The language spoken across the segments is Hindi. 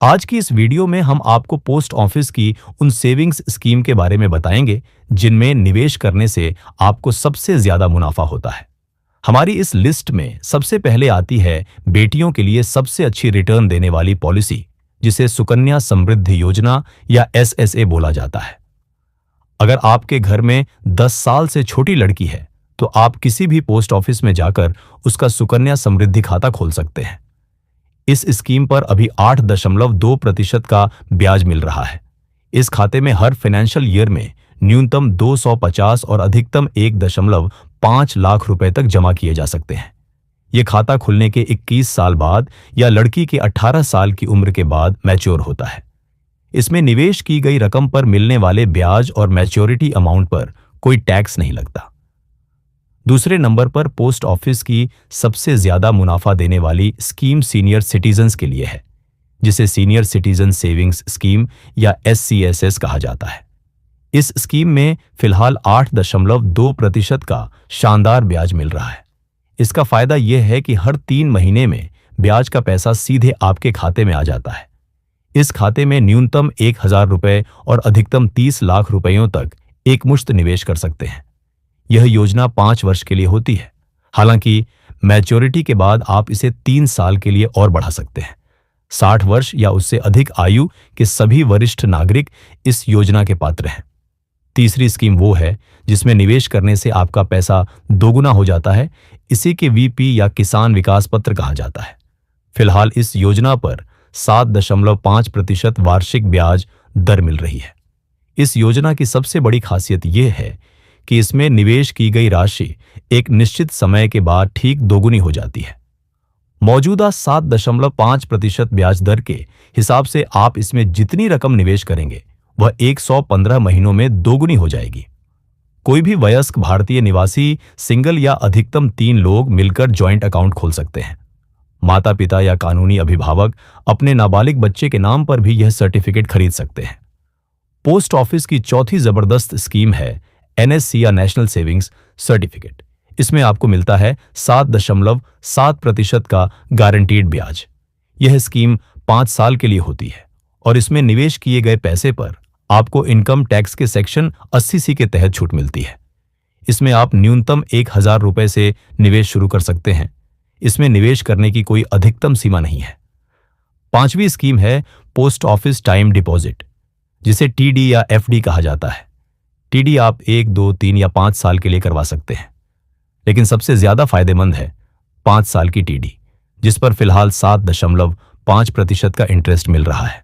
आज की इस वीडियो में हम आपको पोस्ट ऑफिस की उन सेविंग्स स्कीम के बारे में बताएंगे जिनमें निवेश करने से आपको सबसे ज्यादा मुनाफा होता है। हमारी इस लिस्ट में सबसे पहले आती है बेटियों के लिए सबसे अच्छी रिटर्न देने वाली पॉलिसी, जिसे सुकन्या समृद्धि योजना या एसएसए बोला जाता है। अगर आपके घर में 10 साल से छोटी लड़की है तो आप किसी भी पोस्ट ऑफिस में जाकर उसका सुकन्या समृद्धि खाता खोल सकते हैं। इस स्कीम पर अभी 8.2% का ब्याज मिल रहा है। इस खाते में हर फाइनेंशियल ईयर में न्यूनतम 250 और अधिकतम 1.5 लाख रुपए तक जमा किए जा सकते हैं। यह खाता खुलने के 21 साल बाद या लड़की के 18 साल की उम्र के बाद मैच्योर होता है। इसमें निवेश की गई रकम पर मिलने वाले ब्याज और मैच्योरिटी अमाउंट पर कोई टैक्स नहीं लगता। दूसरे नंबर पर पोस्ट ऑफिस की सबसे ज्यादा मुनाफा देने वाली स्कीम सीनियर सिटीजन्स के लिए है, जिसे सीनियर सिटीजन सेविंग्स स्कीम या SCSS कहा जाता है। इस स्कीम में फिलहाल 8.2% का शानदार ब्याज मिल रहा है। इसका फायदा यह है कि हर 3 महीने में ब्याज का पैसा सीधे आपके खाते में आ जाता है। इस खाते में न्यूनतम 1,000 रुपए और अधिकतम 30 लाख रुपयों तक एकमुश्त निवेश कर सकते हैं। यह योजना 5 वर्ष के लिए होती है। हालांकि मैच्योरिटी के बाद आप इसे 3 साल के लिए और बढ़ा सकते हैं। 60 वर्ष या उससे अधिक आयु के सभी वरिष्ठ नागरिक इस योजना के पात्र हैं। तीसरी स्कीम वो है जिसमें निवेश करने से आपका पैसा दोगुना हो जाता है। इसी के VP या किसान विकास पत्र कहा जाता है। फिलहाल इस योजना पर 7.5% वार्षिक ब्याज दर मिल रही है। इस योजना की सबसे बड़ी खासियत यह है कि इसमें निवेश की गई राशि एक निश्चित समय के बाद ठीक दोगुनी हो जाती है। मौजूदा 7.5% ब्याज दर के हिसाब से आप इसमें जितनी रकम निवेश करेंगे वह 115 महीनों में दोगुनी हो जाएगी। कोई भी वयस्क भारतीय निवासी सिंगल या अधिकतम 3 लोग मिलकर जॉइंट अकाउंट खोल सकते हैं। माता पिता या कानूनी अभिभावक अपने नाबालिग बच्चे के नाम पर भी यह सर्टिफिकेट खरीद सकते हैं। पोस्ट ऑफिस की चौथी जबरदस्त स्कीम है NSC या नेशनल सेविंग्स सर्टिफिकेट। इसमें आपको मिलता है 7.7% का गारंटीड ब्याज। यह स्कीम 5 साल के लिए होती है और इसमें निवेश किए गए पैसे पर आपको इनकम टैक्स के सेक्शन 80C के तहत छूट मिलती है। इसमें आप न्यूनतम 1,000 रुपए से निवेश शुरू कर सकते हैं। इसमें निवेश करने की कोई अधिकतम सीमा नहीं है। 5वीं स्कीम है पोस्ट ऑफिस टाइम डिपॉजिट, जिसे TD या FD कहा जाता है। TD आप 1, 2, 3 या 5 साल के लिए करवा सकते हैं, लेकिन सबसे ज्यादा फायदेमंद है 5 साल की TD, जिस पर फिलहाल 7.5% का इंटरेस्ट मिल रहा है।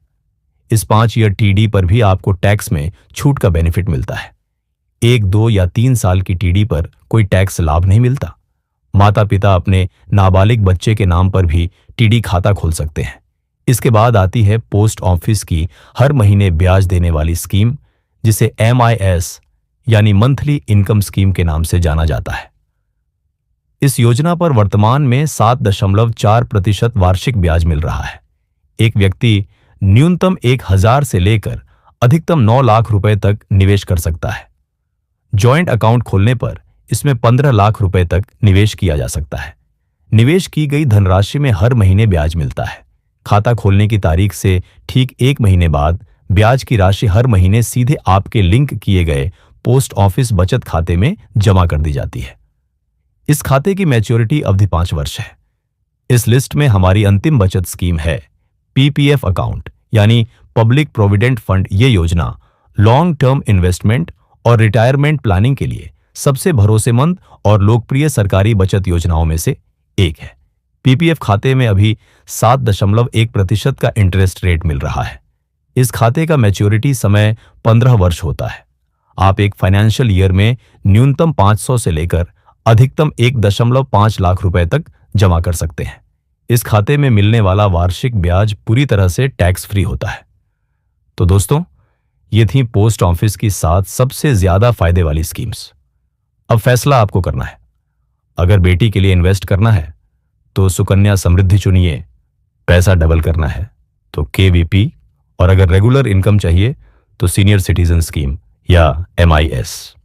इस 5 ईयर TD पर भी आपको टैक्स में छूट का बेनिफिट मिलता है। 1, 2 या 3 साल की TD पर कोई टैक्स लाभ नहीं मिलता। माता पिता अपने नाबालिग बच्चे के नाम पर भी TD खाता खोल सकते हैं। इसके बाद आती है पोस्ट ऑफिस की हर महीने ब्याज देने वाली स्कीम, जिसे MIS यानी मंथली इनकम स्कीम के नाम से जाना जाता है। इस योजना पर वर्तमान में 7.4% वार्षिक ब्याज मिल रहा है। एक व्यक्ति न्यूनतम 1,000 से लेकर अधिकतम 9 लाख रुपए तक निवेश कर सकता है। जॉइंट अकाउंट खोलने पर इसमें 15 लाख रुपए तक निवेश किया जा सकता है। निवेश की गई धनराशि में हर महीने ब्याज मिलता है। खाता खोलने की तारीख से ठीक 1 महीने बाद ब्याज की राशि हर महीने सीधे आपके लिंक किए गए पोस्ट ऑफिस बचत खाते में जमा कर दी जाती है। इस खाते की मैच्योरिटी अवधि 5 वर्ष है। इस लिस्ट में हमारी अंतिम बचत स्कीम है PPF अकाउंट यानी पब्लिक प्रोविडेंट फंड। ये योजना लॉन्ग टर्म इन्वेस्टमेंट और रिटायरमेंट प्लानिंग के लिए सबसे भरोसेमंद और लोकप्रिय सरकारी बचत योजनाओं में से एक है। PPF खाते में अभी 7.1% का इंटरेस्ट रेट मिल रहा है। इस खाते का मैच्योरिटी समय 15 वर्ष होता है। आप एक फाइनेंशियल ईयर में न्यूनतम 500 से लेकर अधिकतम 1.5 लाख रुपए तक जमा कर सकते हैं। इस खाते में मिलने वाला वार्षिक ब्याज पूरी तरह से टैक्स फ्री होता है। तो दोस्तों, ये थी पोस्ट ऑफिस की 7 सबसे ज्यादा फायदे वाली स्कीम्स। अब फैसला आपको करना है। अगर बेटी के लिए इन्वेस्ट करना है तो सुकन्या समृद्धि चुनिए, पैसा डबल करना है तो KVP, और अगर रेगुलर इनकम चाहिए तो सीनियर सिटीजन स्कीम या MIS।